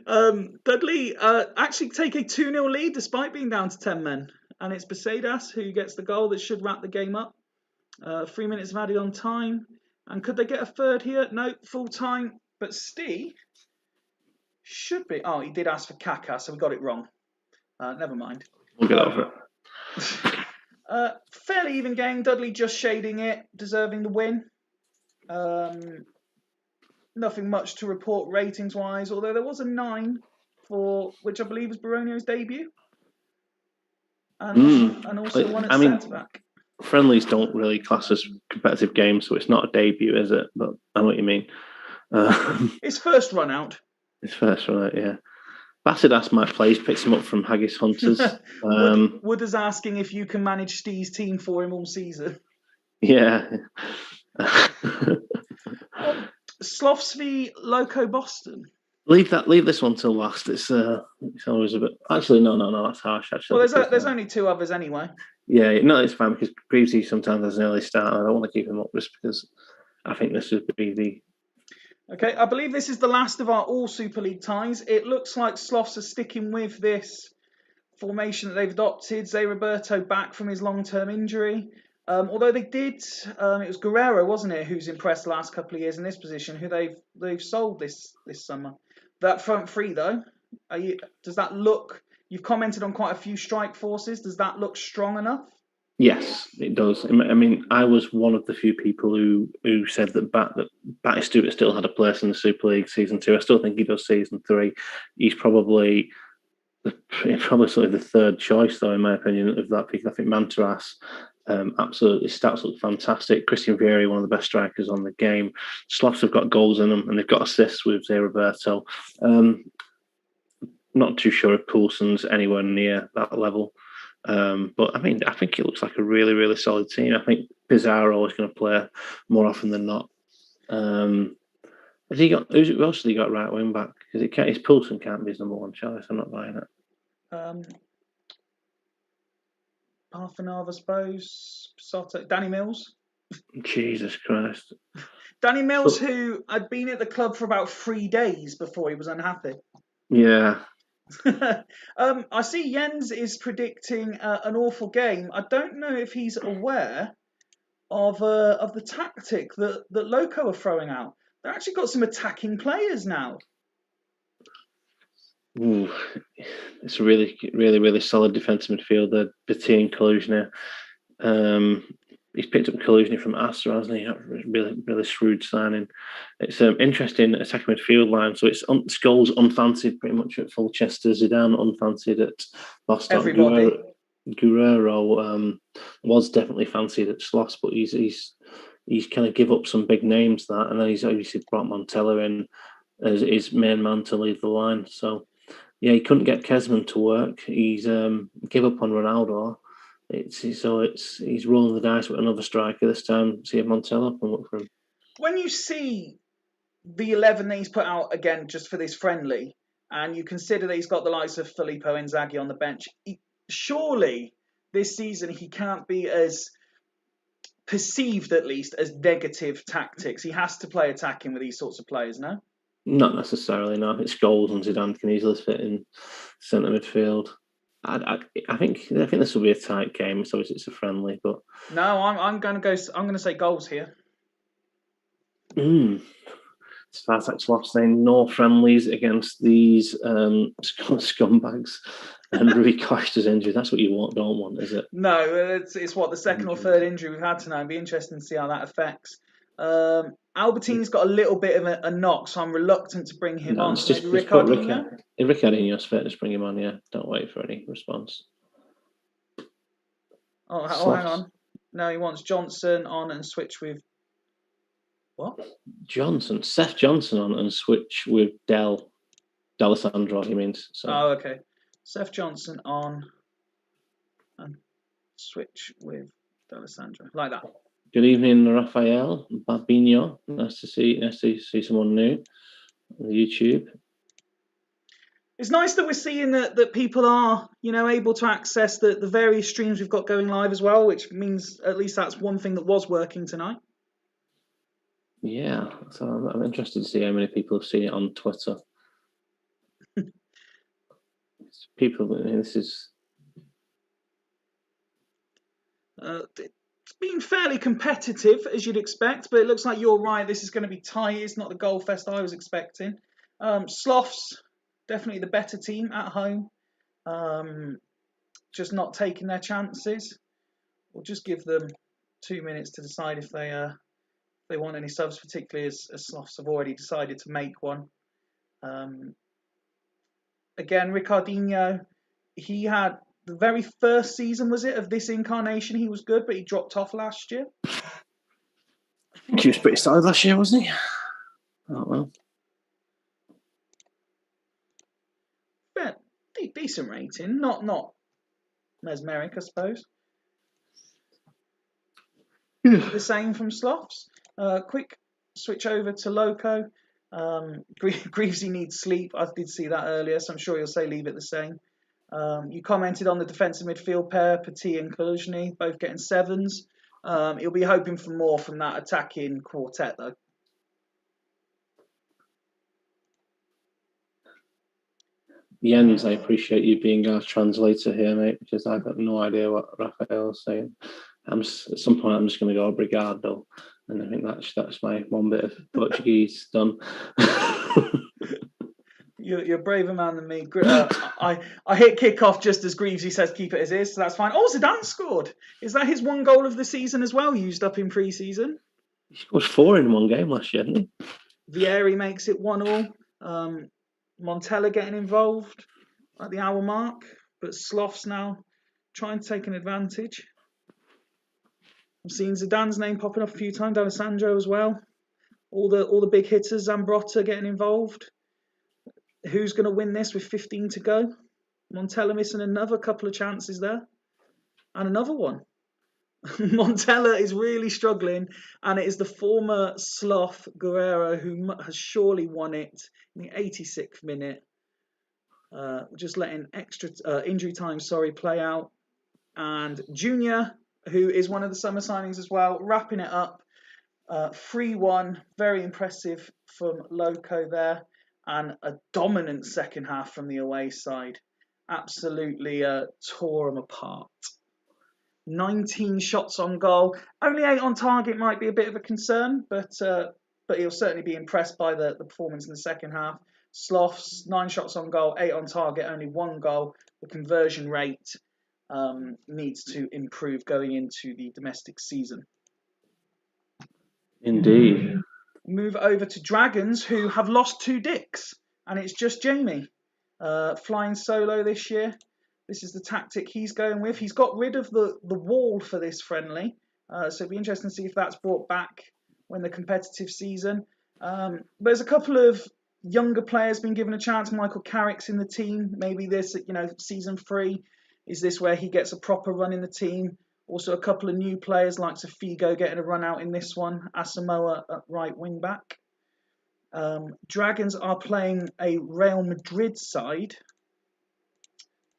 Dudley actually take a 2-0 lead despite being down to 10 men. And it's Besadas who gets the goal that should wrap the game up. 3 minutes of added on time. And could they get a third here? No, full time. But Steve should be. Oh, he did ask for Kaká, so we got it wrong. Never mind. We'll get over it. Fairly even game. Dudley just shading it, deserving the win. Nothing much to report ratings-wise, although there was a 9 for which I believe was Baronio's debut. And also one at centre-back. Friendlies don't really class as competitive games, so it's not a debut, is it? But I know what you mean. His first run out. His first run out, yeah. Bassidas might play. He's picked him up from Haggis Hunters. Wooders asking if you can manage Steve's team for him all season. Yeah. Sloths v Loco Boston. Leave this one till last. It's always a bit. Actually, no, that's harsh. Actually, well, there's only 2 others anyway. Yeah, no, it's fine because Greavesy sometimes has an early start. I don't want to keep him up just because I think this would be the. Okay, I believe this is the last of our all Super League ties. It looks like Sloths are sticking with this formation that they've adopted. Zé Roberto back from his long-term injury. Although they did, it was Guerrero, wasn't it, who's impressed the last couple of years in this position, who they've sold this summer. That front three though, does that look? You've commented on quite a few strike forces. Does that look strong enough? Yes, it does. I mean, I was one of the few people who said that Batty Stewart still had a place in the Super League season 2. I still think he does season 3. He's probably sort of the third choice, though, in my opinion, of that pick. I think Mantaras, absolutely, stats look fantastic. Christian Vieri, one of the best strikers on the game. Sloths have got goals in them, and they've got assists with Zé Roberto. Not too sure if Poulsen's anywhere near that level. But I mean, I think it looks like a really, really solid team. I think Pizarro is going to play more often than not. Has he got? Who else has he got right wing back? Because his Poulsen can't be his number one choice. I'm not buying it. Parfanov, I suppose. Soto, Danny Mills. Jesus Christ. Danny Mills, who had been at the club for about 3 days before he was unhappy. Yeah. I see Jens is predicting an awful game. I don't know if he's aware of the tactic that Loco are throwing out. They've actually got some attacking players now. Ooh, it's a really, really, really solid defensive midfielder. Petit and Kaluzhny. He's picked up Kaluzhny from Astra, hasn't he? Really, really shrewd signing. It's an interesting attacking midfield line. So it's Scholes unfancied pretty much at Fulchester, Zidane unfancied at Bostock. Everybody. Guerrero was definitely fancied at Sloss, but he's kind of give up some big names that, and then he's obviously brought Montella in as his main man to lead the line. So yeah, he couldn't get Kesman to work. He's give up on Ronaldo. He's rolling the dice with another striker this time. See if Montella can look for him. When you see the 11 that he's put out again just for this friendly, and you consider that he's got the likes of Filippo Inzaghi on the bench, surely this season he can't be as perceived, at least, as negative tactics. He has to play attacking with these sorts of players, no? Not necessarily, no. It's Scholes and Zidane can easily fit in centre midfield. I think this will be a tight game. So it's a friendly, but no, I'm going to say goals here. Spartak's lost saying no friendlies against these scumbags. And Rui Costa's injury. That's what you don't want, is it? No, it's what the second or third injury we've had tonight. It'd be interesting to see how that affects. Albertini's got a little bit of a knock, so I'm reluctant to bring him on. So maybe Ricardinho? If Ricardinho's fit, just bring him on, yeah. Don't wait for any response. Oh, hang on. No, he wants Johnson on and switch with... What? Seth Johnson on and switch with D'Alessandro, he means. So. Oh, okay. Seth Johnson on and switch with D'Alessandro. Like that. Good evening, Rafael Babinho. Nice to see someone new on YouTube. It's nice that we're seeing that people are, able to access the various streams we've got going live as well, which means at least that's one thing that was working tonight. Yeah, so I'm interested to see how many people have seen it on Twitter. This is... It's been fairly competitive, as you'd expect, but it looks like you're right. This is going to be tight. It's not the goal fest I was expecting. Sloths, definitely the better team at home. Just not taking their chances. We'll just give them 2 minutes to decide if they want any subs, particularly as Sloths have already decided to make one. Again, Ricardinho, he had the very first season, was it, of this incarnation, he was good, but he dropped off last year. I think he was pretty solid last year, wasn't he? Oh, well. Yeah, decent rating. Not mesmeric, I suppose. The same from Sloths. Quick switch over to Loco. Greavesy needs sleep. I did see that earlier, so I'm sure you'll say leave it the same. You commented on the defensive midfield pair, Petit and Kaluzhny, both getting 7s. He'll be hoping for more from that attacking quartet, though. Jens, I appreciate you being our translator here, mate, because I've got no idea what Raphael's saying. At some point, I'm just going to go obrigado, and I think that's my one bit of Portuguese done. You're a braver man than me. I hit kickoff just as Greavesy says keep it as is, so that's fine. Oh, Zidane scored. Is that his one goal of the season as well, used up in pre-season? He scored 4 in one game last year, didn't he? Vieri makes it 1-1. Montella getting involved at the hour mark, but Sloth's now trying to take an advantage. I've seen Zidane's name popping up a few times, D'Alessandro as well. All the big hitters, Zambrotta getting involved. Who's going to win this with 15 to go? Montella missing another couple of chances there. And another one. Montella is really struggling, and it is the former Sloth Guerrero who has surely won it in the 86th minute. Just letting extra injury time, play out. And Junior, who is one of the summer signings as well, wrapping it up. 3-1, very impressive from Loco there, and a dominant second half from the away side. Absolutely tore them apart. 19 shots on goal, only 8 on target might be a bit of a concern, but he'll certainly be impressed by the performance in the second half. Sloths, 9 shots on goal, 8 on target, only 1 goal. The conversion rate needs to improve going into the domestic season. Indeed. Move over to Dragons, who have lost 2 dicks, and it's just Jamie flying solo this year. This is the tactic he's going with. He's got rid of the wall for this friendly, so it'll be interesting to see if that's brought back when the competitive season. There's a couple of younger players been given a chance. Michael Carrick's in the team. Maybe this, season 3, is this where he gets a proper run in the team? Also, a couple of new players like Figo getting a run out in this one. Asamoah at right wing back. Dragons are playing a Real Madrid side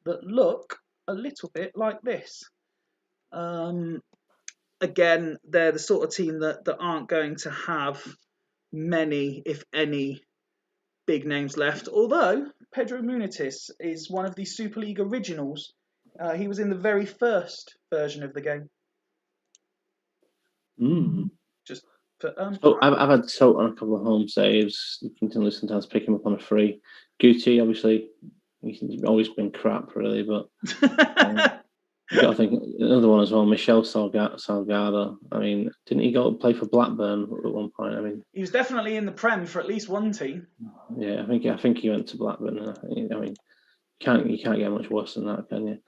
that look a little bit like this. Again, they're the sort of team that aren't going to have many, if any, big names left. Although Pedro Munitis is one of the Super League originals. He was in the very first version of the game. Just for, I've had Solt on a couple of home saves. You can sometimes pick him up on a free. Guti, obviously, he's always been crap, really, but you got to think another one as well. Michel Salgado. I mean, didn't he go play for Blackburn at one point? I mean, he was definitely in the Prem for at least one team. Yeah, I think he went to Blackburn. I mean, you can't get much worse than that, can you?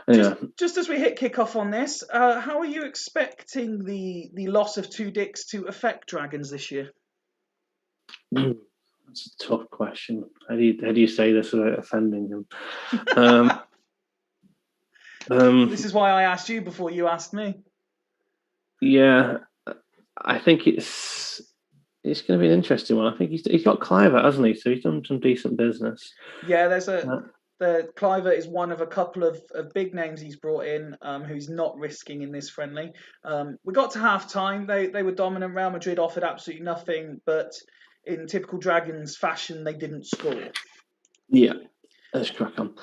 Anyway. Just as we hit kickoff on this, how are you expecting the loss of 2 dicks to affect Dragons this year? That's a tough question. How do you say this without offending them? This is why I asked you before you asked me. Yeah, I think it's going to be an interesting one. I think he's got Cliver, hasn't he? So he's done some decent business. Yeah, the Cliver is one of a couple of big names he's brought in, who's not risking in this friendly. We got to half time. They were dominant. Real Madrid offered absolutely nothing, but in typical Dragons fashion, they didn't score. Yeah, let's crack on.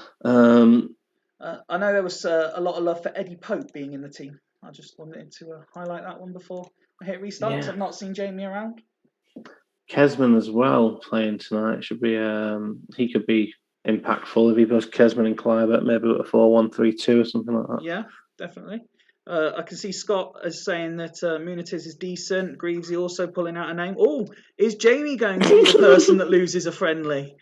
I know there was a lot of love for Eddie Pope being in the team. I just wanted to highlight that one before I hit restart, because I've not seen Jamie around. Kesman as well playing tonight. Should be he could be impactful if he goes Kesman and Clive, maybe with a 4-1-3-2 or something like that. Yeah, definitely. I can see Scott as saying that Munitis is decent. Greavesy also pulling out a name. Oh, is Jamie going to be the person that loses a friendly?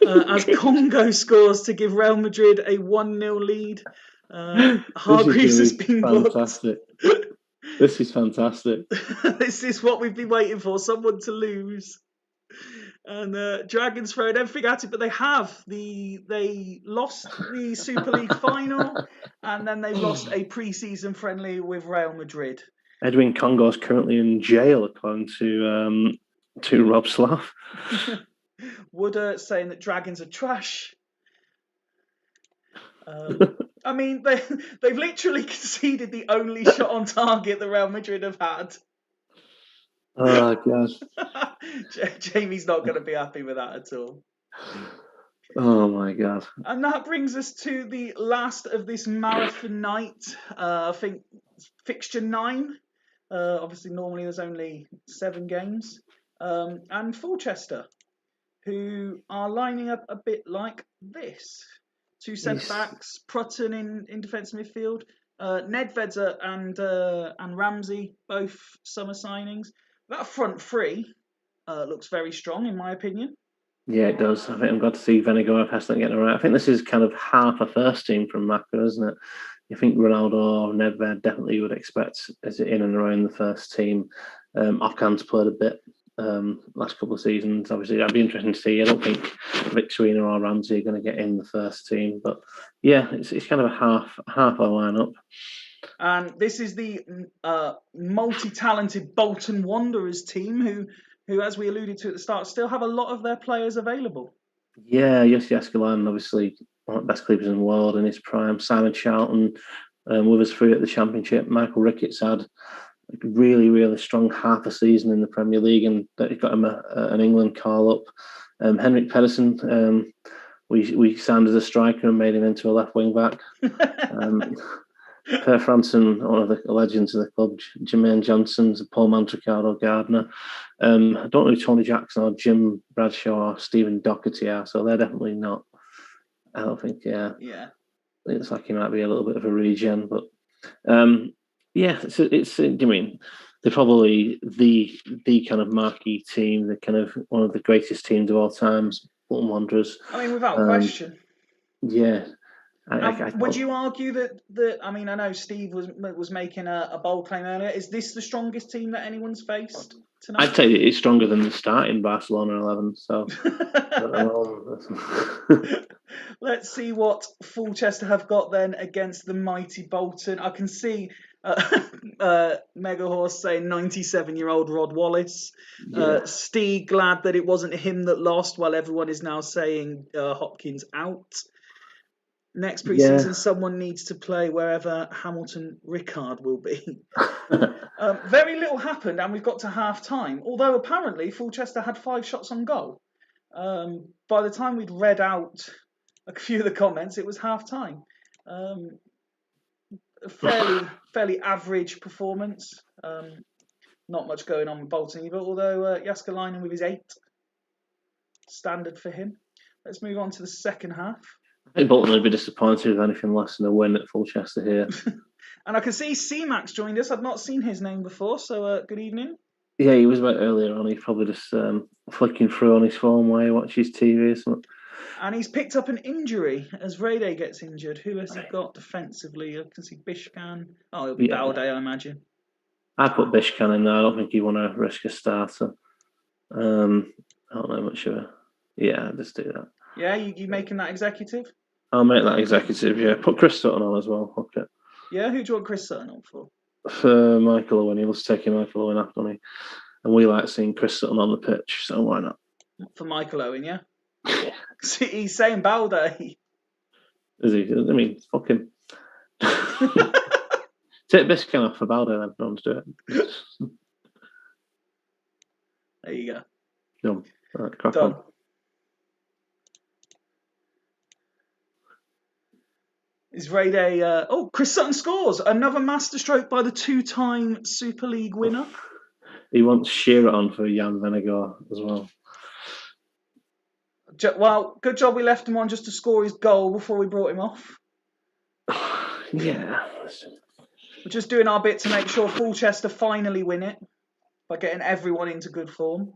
As Congo scores to give Real Madrid a 1-0 lead. Hargreaves has been fantastic. This is fantastic. This is what we've been waiting for, someone to lose. And Dragons throwing everything at it, but they have. They lost the Super League final, and then they lost a pre-season friendly with Real Madrid. Edwin Congo is currently in jail, according to Rob Slough. Wooder saying that Dragons are trash. I mean, they've literally conceded the only shot on target that Real Madrid have had. Oh god. Jamie's not going to be happy with that at all. Oh my god. And that brings us to the last of this marathon night. I think fixture 9. Obviously, normally there's only 7 games. And Fulchester, who are lining up a bit like this. 2 centre-backs, Prutton in defensive midfield, Nedved and Ramsey, both summer signings. That front three looks very strong, in my opinion. Yeah, it does. I think I'm glad to see Venegoa Pestlin getting it right. I think this is kind of half a first team from Maka, isn't it? You think Ronaldo or Nedved definitely would expect as in and around the first team. Okan's played a bit last couple of seasons. Obviously, that'd be interesting to see. I don't think Victorino or Ramsey are going to get in the first team, but yeah, it's kind of a half a lineup. And this is the multi-talented Bolton Wanderers team, who, as we alluded to at the start, still have a lot of their players available. Yeah, Yossi Escalon, obviously one of the best keepers in the world in his prime. Simon Charlton with us through at the Championship. Michael Ricketts had a really, really strong half a season in the Premier League, and that got him an England call up. Henrik Pedersen, we signed as a striker and made him into a left wing back. Per Franson, one of the legends of the club, Jermaine Johnson, Paul Mantricardo Gardner. I don't know who Tony Jackson or Jim Bradshaw or Stephen Doherty are, so they're definitely not. I don't think, yeah. It's like he might be a little bit of a regen, but yeah, it's I mean, they're probably the kind of marquee team, the kind of one of the greatest teams of all times, Bolton Wanderers. I mean, without question. Yeah. Would you argue that? I mean, I know Steve was making a bold claim earlier. Is this the strongest team that anyone's faced tonight? I'd say it's stronger than the starting Barcelona 11. So let's see what Fulchester have got then against the mighty Bolton. I can see Mega Horse saying 97-year-old Rod Wallace. Steve glad that it wasn't him that lost, while everyone is now saying Hopkins out. Next pre-season, someone needs to play wherever Hamilton Ricard will be. Very little happened, and we've got to half-time. Although apparently Fulchester had 5 shots on goal. By the time we'd read out a few of the comments, it was half-time. Fairly average performance. Not much going on with Bolton either. Although Jaskalainen with his 8, standard for him. Let's move on to the second half. I think Bolton would be disappointed with anything less than a win at Fulchester here. And I can see C-Max joined us. I've not seen his name before, so good evening. Yeah, he was about earlier on. He's probably just flicking through on his phone while he watches TV or something. And he's picked up an injury as Vrede gets injured. Who has he got defensively? I can see Bishkan. Oh, it'll be Balde, I imagine. I put Bishkan in there. I don't think he want to risk a starter. I don't know much of it. Yeah, just do that. Yeah, you making that executive? I'll make that executive, yeah. Put Chris Sutton on as well. Okay. Yeah, who do you want Chris Sutton on for? For Michael Owen. He was taking Michael Owen after me. And we like seeing Chris Sutton on the pitch, so why not? For Michael Owen, yeah? He's saying Balde. Is he? I mean, fuck him. Take Bishkan off for Balde then. No one's do it. There you go. Done. Right, crack on. Is Vrede... Chris Sutton scores! Another masterstroke by the 2-time Super League winner. He wants Shearer on for Jan Vennegaard as well. Well, good job we left him on just to score his goal before we brought him off. Yeah. We're just doing our bit to make sure Fulchester finally win it by getting everyone into good form.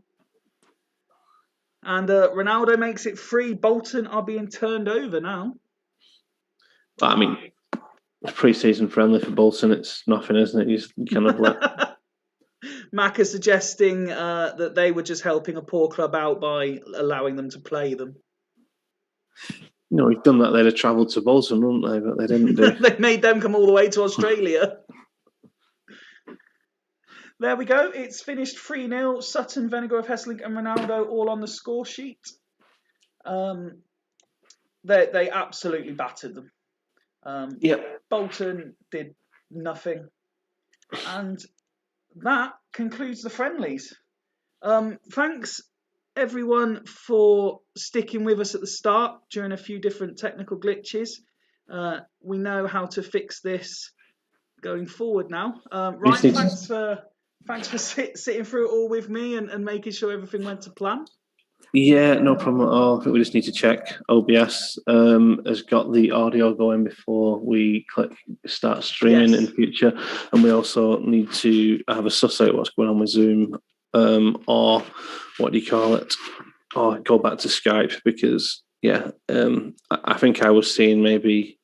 And Ronaldo makes it free. Bolton are being turned over now. I mean, it's pre-season friendly for Bolton. It's nothing, isn't it? You kind of let... Macca suggesting that they were just helping a poor club out by allowing them to play them. No, we've done that. They'd have travelled to Bolton, wouldn't they? But they didn't do. They made them come all the way to Australia. There we go. It's finished 3-0. Sutton, Vennegoor, Hesselink and Ronaldo all on the score sheet. They absolutely battered them. Bolton did nothing. And that concludes the friendlies. Thanks everyone for sticking with us at the start during a few different technical glitches. We know how to fix this going forward now. Ryan, thanks for sitting through it all with me and making sure everything went to plan. Yeah, no problem at all. I think we just need to check OBS has got the audio going before we click start streaming in the future. And we also need to have a suss out what's going on with Zoom or what do you call it? Or go back to Skype because, I think I was seeing maybe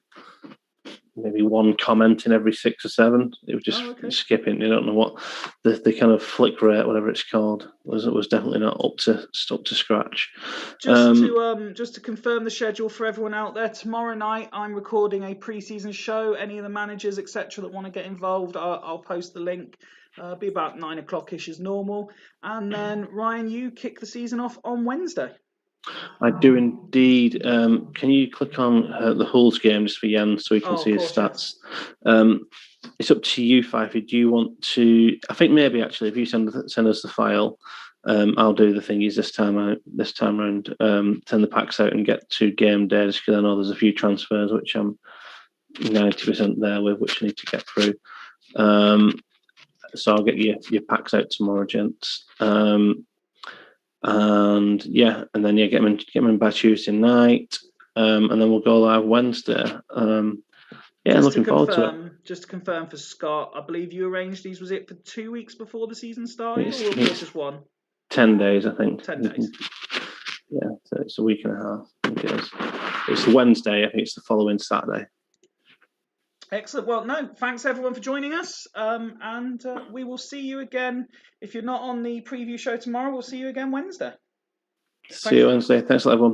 one comment in every 6 or 7. It was just skipping. You don't know what the kind of flick rate, whatever it's called, was definitely not up to scratch. Just to confirm the schedule for everyone out there, tomorrow night I'm recording a pre-season show. Any of the managers, etc., that want to get involved, I'll post the link. Be about 9 o'clock-ish as normal. And then Ryan, you kick the season off on Wednesday. I do indeed. Can you click on the Hulls game just for Jan so he can see his stats? Yes. It's up to you, Fifey. Do you want to? I think maybe actually, if you send us the file, I'll do the thingies this time around. Send the packs out and get to game day just because I know there's a few transfers which I'm 90% there with, which I need to get through. So I'll get your packs out tomorrow, gents. And get them in by Tuesday night, and then we'll go live Wednesday. Looking forward to it. Just to confirm for Scott, I believe you arranged these. Was it for 2 weeks before the season started, or just one? 10 days, I think. 10 days. Yeah, so it's a week and a half. I think it is. It's Wednesday. I think it's the following Saturday. Excellent. Well, no, thanks everyone for joining us. And we will see you again. If you're not on the preview show tomorrow, we'll see you again Wednesday. See you Wednesday. Thanks a lot, everyone.